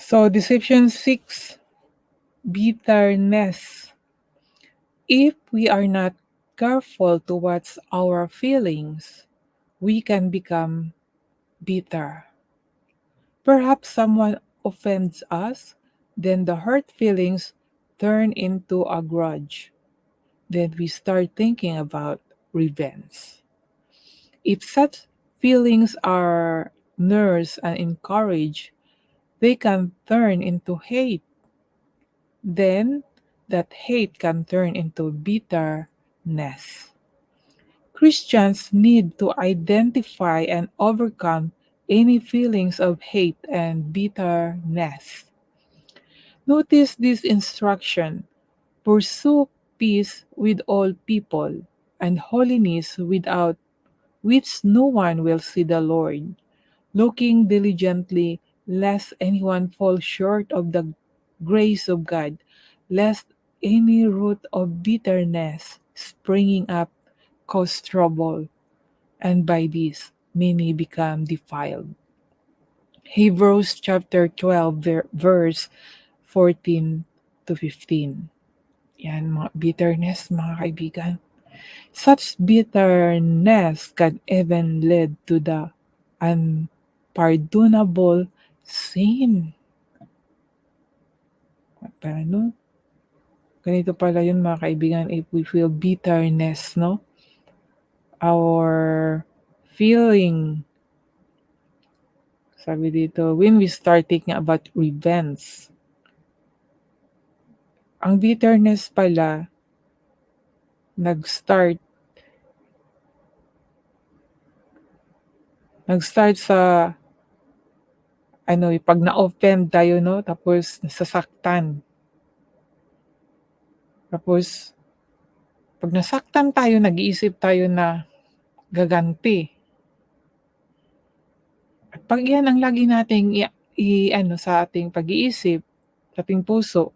So, Deception 6, bitterness. If we are not careful towards our feelings, we can become bitter. Perhaps someone offends us, then the hurt feelings turn into a grudge. Then we start thinking about revenge. If such feelings are nursed and encouraged, they can turn into hate. Then that hate can turn into bitterness. Christians need to identify and overcome any feelings of hate and bitterness. Notice this instruction: pursue peace with all people and holiness, without which no one will see the Lord, looking diligently lest anyone fall short of the grace of God, lest any root of bitterness springing up cause trouble, and by this many become defiled. Hebrews chapter 12, verse 14 to 15. Yan, mga bitterness, mga kaibigan. Such bitterness can even lead to the unpardonable sin. Paano? Ganito pala yun, mga kaibigan, if we feel bitterness, no? Our feeling, sabi dito, when we start thinking about revenge. Ang bitterness pala, nag-start sa pag na-offend tayo, no? Tapos nasasaktan. Tapos pag nasaktan tayo, nag-iisip tayo na gaganti. At pag yan ang lagi nating sa ating pag-iisip, sa ating puso,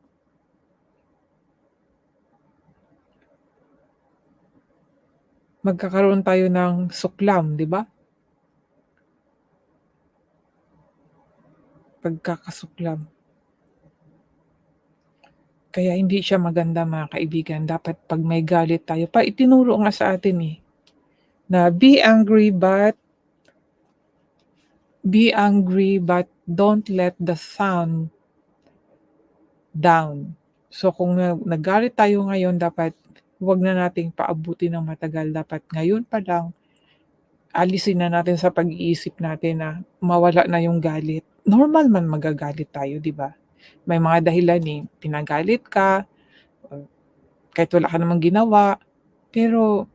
magkakaroon tayo ng suklam, di ba? Pagkakasuklam. Kaya hindi siya maganda, mga kaibigan. Dapat pag may galit tayo, itinuro nga sa atin na be angry but don't let the sun down. So kung nagalit tayo ngayon, dapat huwag na nating paabuti ng matagal. Dapat ngayon pa lang, alisin na natin sa pag-iisip natin na mawala na yung galit. Normal man magagalit tayo, di ba? May mga dahilan pinagalit ka, kahit wala ka namang ginawa. Pero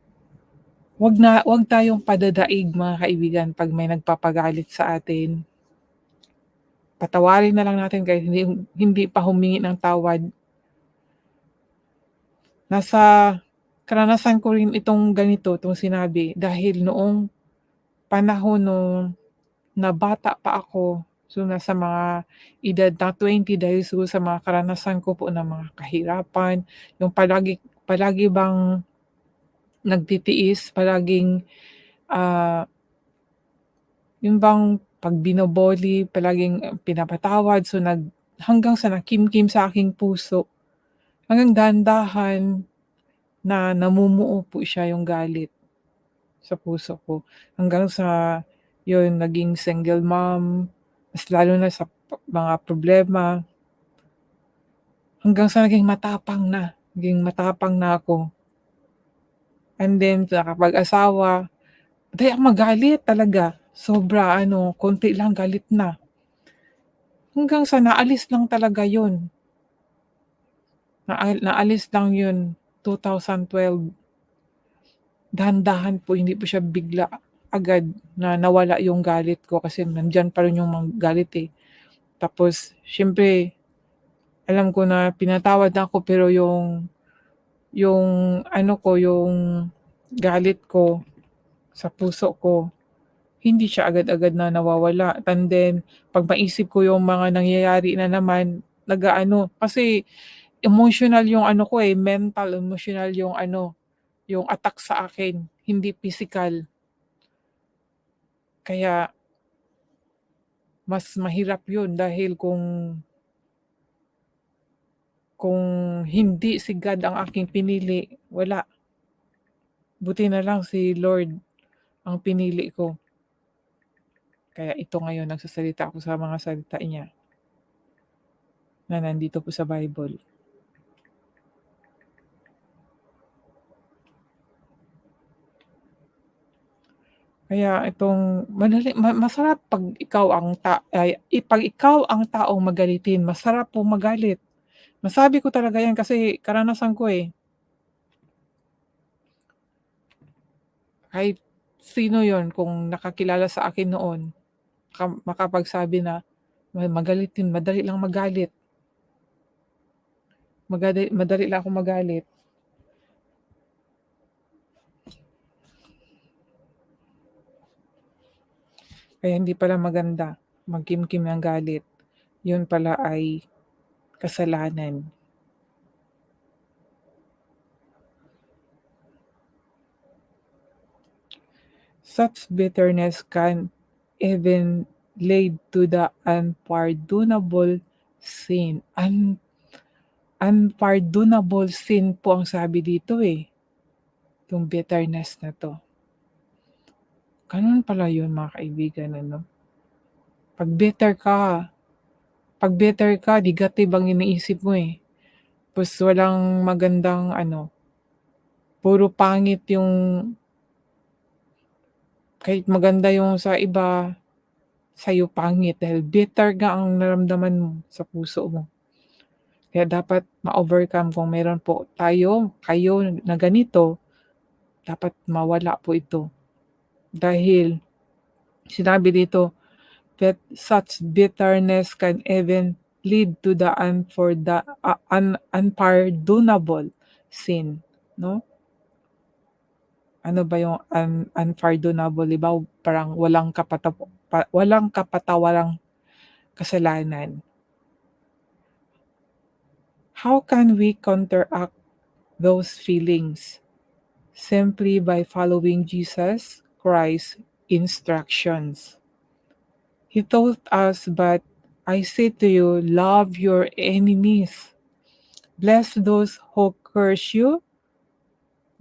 wag tayong padadaig, mga kaibigan, pag may nagpapagalit sa atin. Patawarin na lang natin kahit hindi pa humingi ng tawad. Nasa karanasan ko rin itong ganito, itong sinabi, dahil noong panahon nung na bata pa ako, so nasa mga edad na 20, dahil siguro sa mga karanasan ko po ng mga kahirapan, yung palagi bang nagtitiis, palaging yung bang pag binoboli, palaging pinapatawad, so hanggang sa nakimkim sa aking puso, hanggang dahan-dahan na namumuo po siya yung galit sa puso ko. Hanggang sa yun, naging single mom, mas lalo na sa mga problema, hanggang sa naging matapang na ako. And then sa kapag-asawa, dahil ako magalit talaga. Sobra, konti lang galit na. Hanggang sa naalis lang talaga yun. Naalis lang yun, 2012. Dahan-dahan po, hindi po siya bigla agad na nawala yung galit ko, kasi nandiyan pa rin yung mga galit Tapos, syempre, alam ko na pinatawad na ako, pero yung galit ko sa puso ko, hindi siya agad-agad na nawawala. And then, pag maisip ko yung mga nangyayari na naman, kasi emotional yung mental, emotional yung attack sa akin, hindi physical. Kaya, mas mahirap yun, dahil kung Kung hindi si God ang aking pinili, wala. Buti na lang si Lord ang pinili ko. Kaya ito ngayon nagsasalita ako sa mga salita niya na nandito po sa Bible. Kaya itong masarap 'pag ikaw ang 'pag ikaw ang taong magalitin, masarap po magalit. Masabi ko talaga 'yan kasi karanasan ko, eh. Kahit sino 'yon kung nakakilala sa akin noon, makapagsabi na magalitin, madali lang magalit, madali lang akong magalit. Kaya hindi pala maganda magkimkim ng galit. 'Yun pala ay kasalanan. Such bitterness can even lead to the unpardonable sin. Unpardonable sin po ang sabi dito, eh, itong bitterness na 'to. Gano'n pala 'yun mga kaibigan ano. 'Pag bitter ka 'Pag bitter ka negative ang iniisip mo, eh. Tapos walang magandang ano, puro pangit yung kahit maganda yung sa iba, sa'yo pangit dahil bitter nga ang naramdaman mo sa puso mo. Kaya dapat ma-overcome kung meron po kayo na ganito, dapat mawala po ito. Dahil sinabi dito that such bitterness can even lead to the unpardonable sin, 'no? Ano ba yung unpardonable, 'di ba parang walang kapatawarang kasalanan. How can we counteract those feelings? Simply by following Jesus Christ's instructions. He told us, "But I say to you, love your enemies. Bless those who curse you.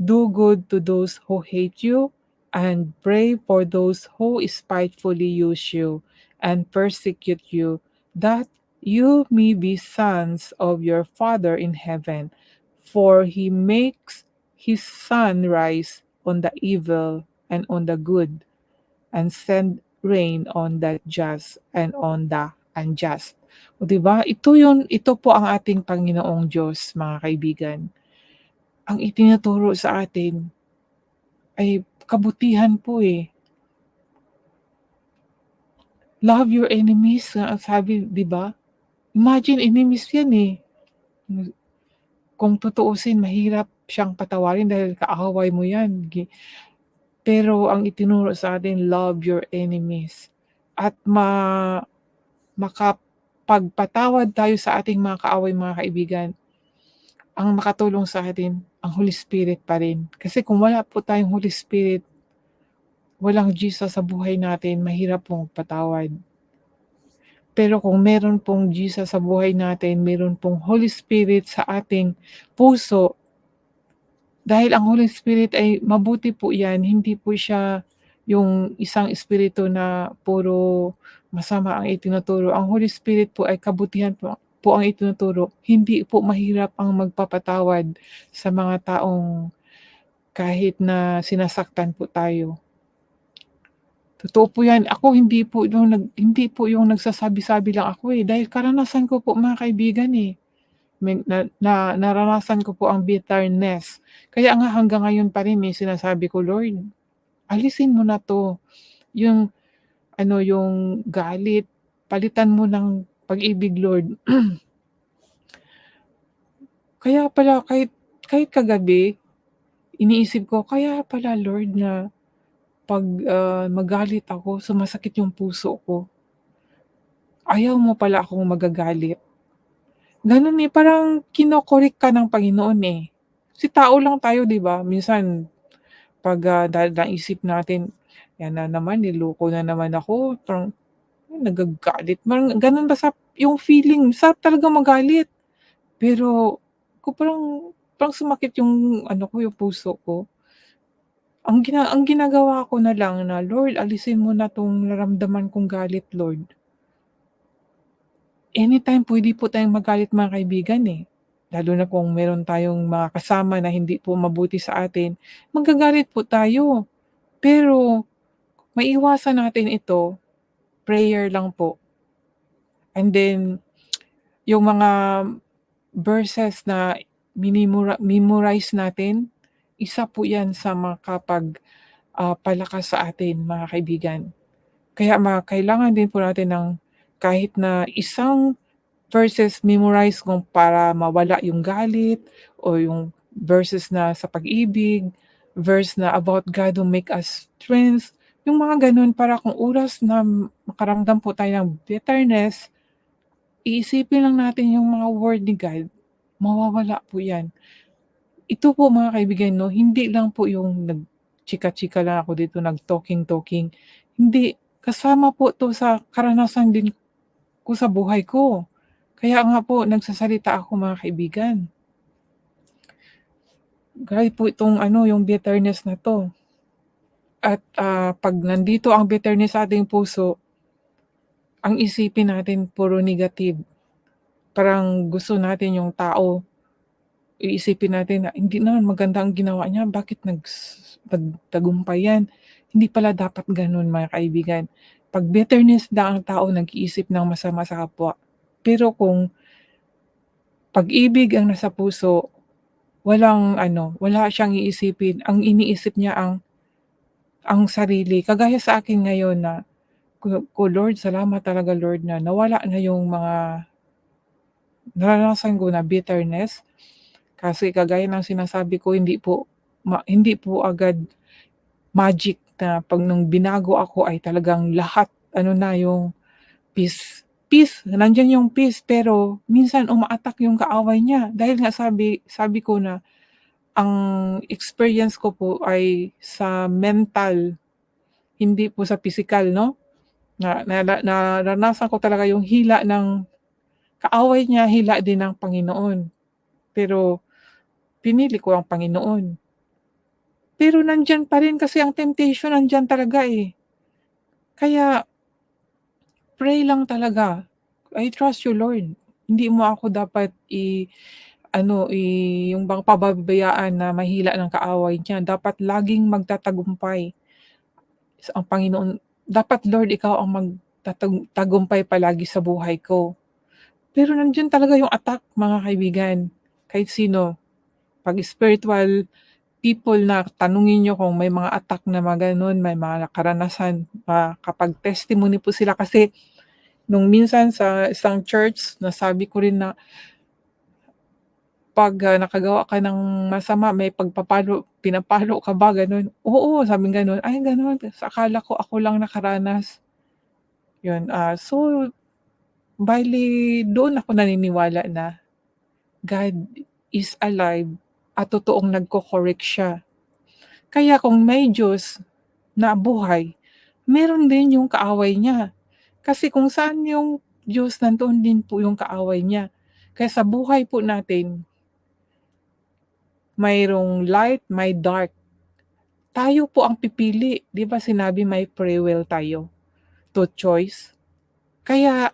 Do good to those who hate you, and pray for those who spitefully use you and persecute you, that you may be sons of your Father in heaven. For he makes his sun rise on the evil and on the good, and send rain on the just and on the unjust." O 'di ba? Ito po ang ating Panginoong Diyos, mga kaibigan. Ang itinuturo sa atin ay kabutihan po, eh. Love your enemies nga ang sabi, 'di ba? Imagine enemies 'yan, eh. Hmm, kung tutuusin mahirap siyang patawarin dahil kaaway mo 'yan, pero ang itinuro sa atin, love your enemies at makapagpatawad tayo sa ating mga kaaway, mga kaibigan. Ang makatulong sa atin ang Holy Spirit pa rin. Kasi kung wala po tayong Holy Spirit, walang Jesus sa buhay natin, mahirap pong magpatawad. Pero kung meron pong Jesus sa buhay natin, meron pong Holy Spirit sa ating puso, dahil ang Holy Spirit ay mabuti po 'yan, hindi po siya yung isang espiritu na puro masama ang itinuturo. Ang Holy Spirit po ay kabutihan po ang itinuturo. Hindi po mahirap ang magpapatawad sa mga taong kahit na sinasaktan po tayo. Totoo po 'yan. Ako hindi po yung nagsasabi-sabi lang ako, eh, dahil karanasan ko po mga kaibigan, eh. Naranasan ko po ang bitterness. Kaya nga hanggang ngayon pa rin, eh, sinasabi ko, "Lord, alisin mo na 'to." Yung ano, yung galit, palitan mo ng pag-ibig, Lord. Kaya pala kahit kahit kagabi, iniisip ko, kaya pala Lord na 'pag, magalit ako sumasakit yung puso ko. Ayaw mo pala akong magagalit. Gano'n, eh, parang kino-correct ka ng Panginoon, eh. Kasi tao lang tayo 'di ba? Minsan 'pag, naisip natin, "Yan na naman, niloko na naman ako." Parang nagagalit, parang gano'n ba yung feeling, sarap talagang magalit. Pero parang parang sumakit yung ano ko, yung puso ko. Ang ginagawa ko na lang na, "Lord, alisin mo na 'tong nararamdaman kong galit, Lord." Anytime puwede po tayong magalit mga kaibigan, eh. Lalo na kung meron tayong mga kasama na hindi po mabuti sa atin, magagalit po tayo. Pero maiwasan natin ito, prayer lang po. And then yung mga verses na memorize natin, isa po 'yan sa palakas sa atin mga kaibigan. Kaya kailangan din po natin ng kahit na isang verses memorize kung para mawala yung galit o yung verses na sa pag-ibig, verse na about God who make us strength, yung mga gano'n para kung oras na makaramdam po tayo ng bitterness, iisipin lang natin yung mga word ni God, mawawala po 'yan. Ito po mga kaibigan 'no, hindi lang po yung nagchika-chika lang ako dito, nag-talking-talking, hindi, kasama po 'to sa karanasan din ko sa buhay ko. Kaya nga po nagsasalita ako mga kaibigan. Gaya po itong ano, yung bitterness na 'to at, 'pag nandito ang bitterness sa ating puso, ang isipin natin puro negative. Parang gusto natin yung tao, iisipin natin na, "Hindi naman maganda ang ginawa niya, bakit nagtagumpay 'yan?" Hindi pala dapat gano'n mga kaibigan. 'Pag bitterness na ang tao nag-iisip ng masama sa kapwa. Pero kung pag-ibig ang nasa puso, walang ano, wala siyang iisipin, ang iniisip niya ang sarili. Kagaya sa akin ngayon na Lord, salamat talaga Lord na nawala na yung mga naranasan ko na bitterness. Kasi kagaya ng sinasabi ko, hindi po agad magic na 'pag nung binago ako ay talagang lahat ano na yung peace, nandiyan yung peace, pero minsan uma-attack yung kaaway niya dahil nga sabi sabi ko na ang experience ko po ay sa mental, hindi po sa pisikal 'no. Naranasan ko talaga yung hila ng kaaway niya, hila din ng Panginoon. Pero pinili ko ang Panginoon. Pero nandiyan pa rin kasi ang temptation, nandiyan talaga, eh. Kaya pray lang talaga. I trust you Lord. Hindi mo ako dapat ano, yung bang pababayaan na mahila ng kaaway niya. Dapat laging magtatagumpay ang Panginoon. Dapat Lord, ikaw ang tagumpay palagi sa buhay ko. Pero nandiyan talaga yung attack mga kaibigan, kahit sino. 'Pag spiritual people na tanungin niyo kung may mga attack na mga gano'n, may mga karanasan, makakapag-testimony po sila. Kasi nung minsan sa isang church nasabi ko rin na 'pag, nakagawa ka ng masama may pinapalo ka ba gano'n? Oo, sabing gano'n. Ay gano'n, akala ko ako lang nakaranas. 'Yun, so bale doon ako naniniwala na God is alive at totoong nagko-correct siya. Kaya kung may Diyos na buhay, meron din yung kaaway niya. Kasi kung saan yung Diyos, nandoon din po yung kaaway niya. Kaya sa buhay po natin, mayroong light, may dark. Tayo po ang pipili, 'di ba sinabi may free will tayo, to choice. Kaya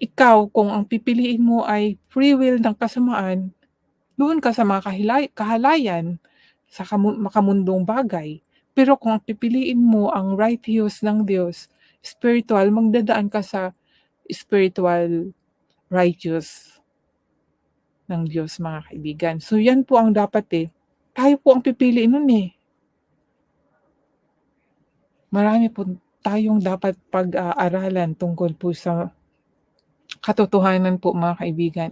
ikaw kung ang pipiliin mo ay free will ng kasamaan, doon ka sa mga kahalayan, sa makamundong bagay. Pero kung ang pipiliin mo ang righteous ng Diyos, spiritual, magdadaan ka sa spiritual righteous ng Diyos mga kaibigan. So yan po ang dapat, eh. Tayo po ang pipili nun, eh. Marami po tayong dapat pag-aaralan tungkol po sa katotohanan po mga kaibigan.